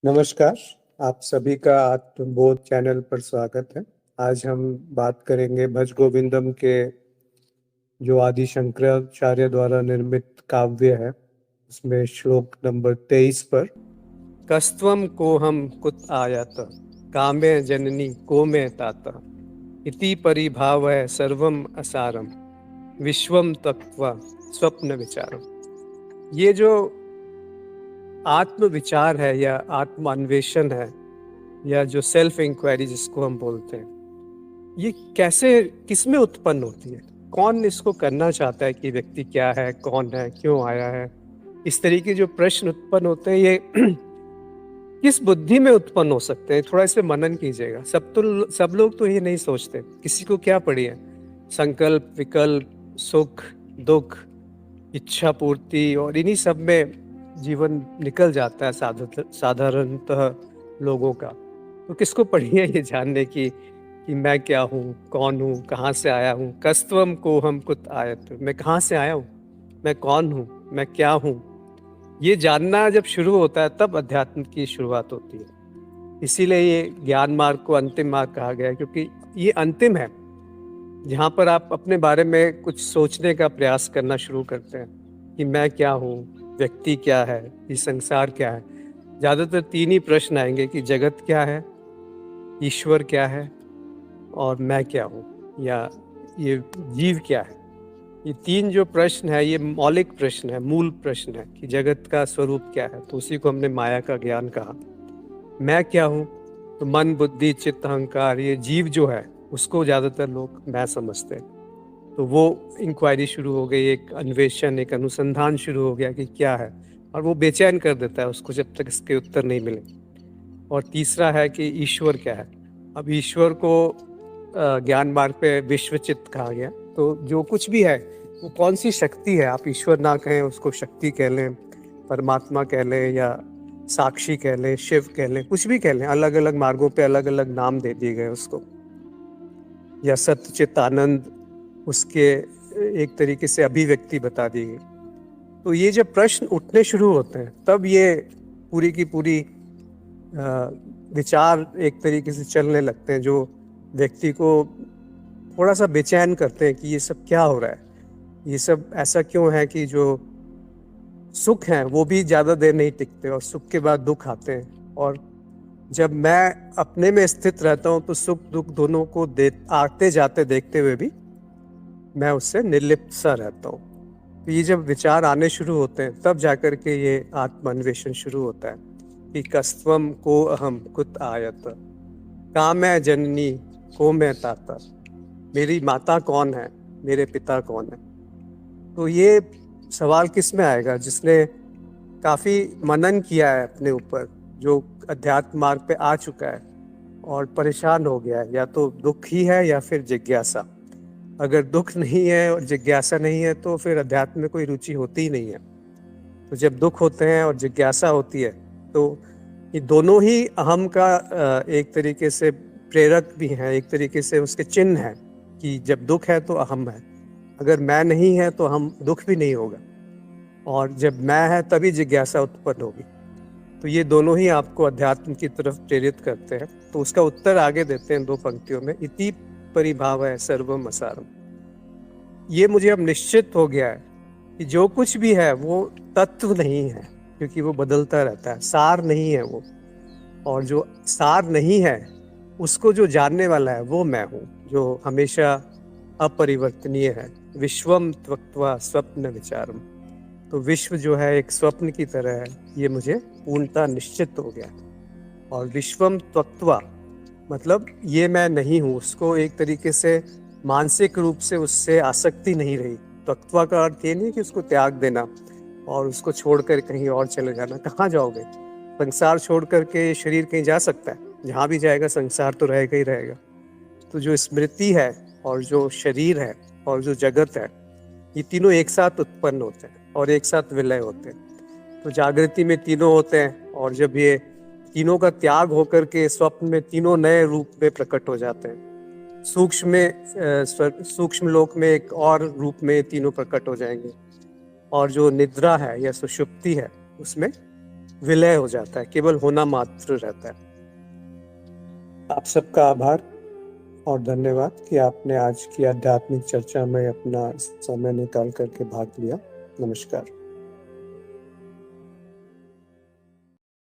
नमस्कार, आप सभी का आत्मबोध चैनल पर स्वागत है। आज हम बात करेंगे भज गोविंदम के जो आदि शंकराचार्य द्वारा निर्मित काव्य है, उसमें श्लोक नंबर 23 पर कस्त्वं कोहम कुत आयात कामे जननी को में तात इति परिभावः सर्वम असारम विश्वम तत्व स्वप्न विचारम। ये जो आत्म विचार है या आत्म अन्वेषण है या जो सेल्फ इंक्वायरी जिसको हम बोलते हैं, ये कैसे किसमें उत्पन्न होती है? कौन इसको करना चाहता है कि व्यक्ति क्या है, कौन है, क्यों आया है? इस तरीके जो प्रश्न उत्पन्न होते हैं, ये किस बुद्धि में उत्पन्न हो सकते हैं? थोड़ा इस पे मनन कीजिएगा। सब लोग तो ये नहीं सोचते। किसी को क्या पड़ी है? संकल्प, विकल्प, सुख, दुख, इच्छा पूर्ति और इन्हीं सब में जीवन निकल जाता है साधारणतः लोगों का। तो किसको पड़ी है ये जानने की कि मैं क्या हूँ, कौन हूँ, कहाँ से आया हूँ? कस्त्वम कोहम कुत आयत, मैं कहाँ से आया हूँ, मैं कौन हूँ, मैं क्या हूँ? ये जानना जब शुरू होता है तब अध्यात्म की शुरुआत होती है। इसीलिए ये ज्ञान मार्ग को अंतिम मार्ग कहा गया है, क्योंकि ये अंतिम है जहाँ पर आप अपने बारे में कुछ सोचने का प्रयास करना शुरू करते हैं कि मैं क्या हूँ, व्यक्ति क्या है, ये संसार क्या है। ज़्यादातर तीन ही प्रश्न आएंगे कि जगत क्या है, ईश्वर क्या है और मैं क्या हूँ, या ये जीव क्या है। ये तीन जो प्रश्न है, ये मौलिक प्रश्न है, मूल प्रश्न है कि जगत का स्वरूप क्या है। तो उसी को हमने माया का ज्ञान कहा। मैं क्या हूँ, तो मन, बुद्धि, चित्त, अहंकार, ये जीव जो है उसको ज़्यादातर लोग मैं समझते हैं। तो वो इंक्वायरी शुरू हो गई, एक अन्वेषण, एक अनुसंधान शुरू हो गया कि क्या है, और वो बेचैन कर देता है उसको जब तक इसके उत्तर नहीं मिले। और तीसरा है कि ईश्वर क्या है। अब ईश्वर को ज्ञान मार्ग पे विश्वचित्त कहा गया। तो जो कुछ भी है वो कौन सी शक्ति है, आप ईश्वर ना कहें, उसको शक्ति कह लें, परमात्मा कह लें, या साक्षी कह लें, शिव कह लें, कुछ भी कह लें। अलग अलग मार्गों पे अलग अलग नाम दे दिए गए उसको, या सत्य चित्त आनंद, उसके एक तरीके से अभिव्यक्ति बता दी गई। तो ये जब प्रश्न उठने शुरू होते हैं तब ये पूरी की पूरी विचार एक तरीके से चलने लगते हैं, जो व्यक्ति को थोड़ा सा बेचैन करते हैं कि ये सब क्या हो रहा है, ये सब ऐसा क्यों है कि जो सुख है वो भी ज़्यादा देर नहीं टिकते और सुख के बाद दुख आते हैं। और जब मैं अपने में स्थित रहता हूँ तो सुख दुख दोनों को आते जाते देखते हुए भी मैं उससे निर्लिप्त सा रहता हूँ। तो ये जब विचार आने शुरू होते हैं तब जाकर के ये आत्मान्वेषण शुरू होता है कि कस्त्वम को अहम कुत आयत कामै जननी को मैं ताता, मेरी माता कौन है, मेरे पिता कौन है। तो ये सवाल किस में आएगा? जिसने काफ़ी मनन किया है अपने ऊपर, जो अध्यात्म मार्ग पे आ चुका है और परेशान हो गया है। या तो दुख ही है या फिर जिज्ञासा। अगर दुख नहीं है और जिज्ञासा नहीं है तो फिर अध्यात्म में कोई रुचि होती ही नहीं है। तो जब दुख होते हैं और जिज्ञासा होती है तो ये दोनों ही अहम का एक तरीके से प्रेरक भी हैं, एक तरीके से उसके चिन्ह हैं कि जब दुख है तो अहम है, अगर मैं नहीं है तो हम दुख भी नहीं होगा, और जब मैं है तभी जिज्ञासा उत्पन्न होगी। तो ये दोनों ही आपको अध्यात्म की तरफ प्रेरित करते हैं। तो उसका उत्तर आगे देते हैं दो पंक्तियों में, इति परिभाव है सर्वम असारम। ये मुझे अब निश्चित हो गया है कि जो कुछ भी है वो तत्व नहीं है, क्योंकि वो बदलता रहता है, सार नहीं है वो। और जो सार नहीं है उसको जो जानने वाला है वो मैं हूँ, जो हमेशा अपरिवर्तनीय है। विश्वम त्वक्त्वा स्वप्न विचारम। तो विश्व जो है एक स्वप्न की तरह है, ये मुझे पूर्णता निश्चित हो गया। और विश्वम त्वक्त्वा मतलब ये मैं नहीं हूँ, उसको एक तरीके से मानसिक रूप से उससे आसक्ति नहीं रही। त्वक्त्वा का अर्थ ये नहीं कि उसको त्याग देना और उसको छोड़कर कहीं और चले जाना। कहाँ जाओगे? संसार छोड़ करके शरीर कहीं जा सकता है? जहाँ भी जाएगा संसार तो रहेगा ही रहेगा। तो जो स्मृति है और जो शरीर है और जो जगत है, ये तीनों एक साथ उत्पन्न होते हैं और एक साथ विलय होते हैं। तो जागृति में तीनों होते हैं, और जब ये तीनों का त्याग होकर के स्वप्न में तीनों नए रूप में प्रकट हो जाते हैं। सूक्ष्म लोक में एक और रूप में तीनों प्रकट हो जाएंगे, और जो निद्रा है या सुषुप्ति है उसमें विलय हो जाता है, केवल होना मात्र रहता है। आप सबका आभार और धन्यवाद कि आपने आज की आध्यात्मिक चर्चा में अपना समय निकाल करके भाग लिया। नमस्कार।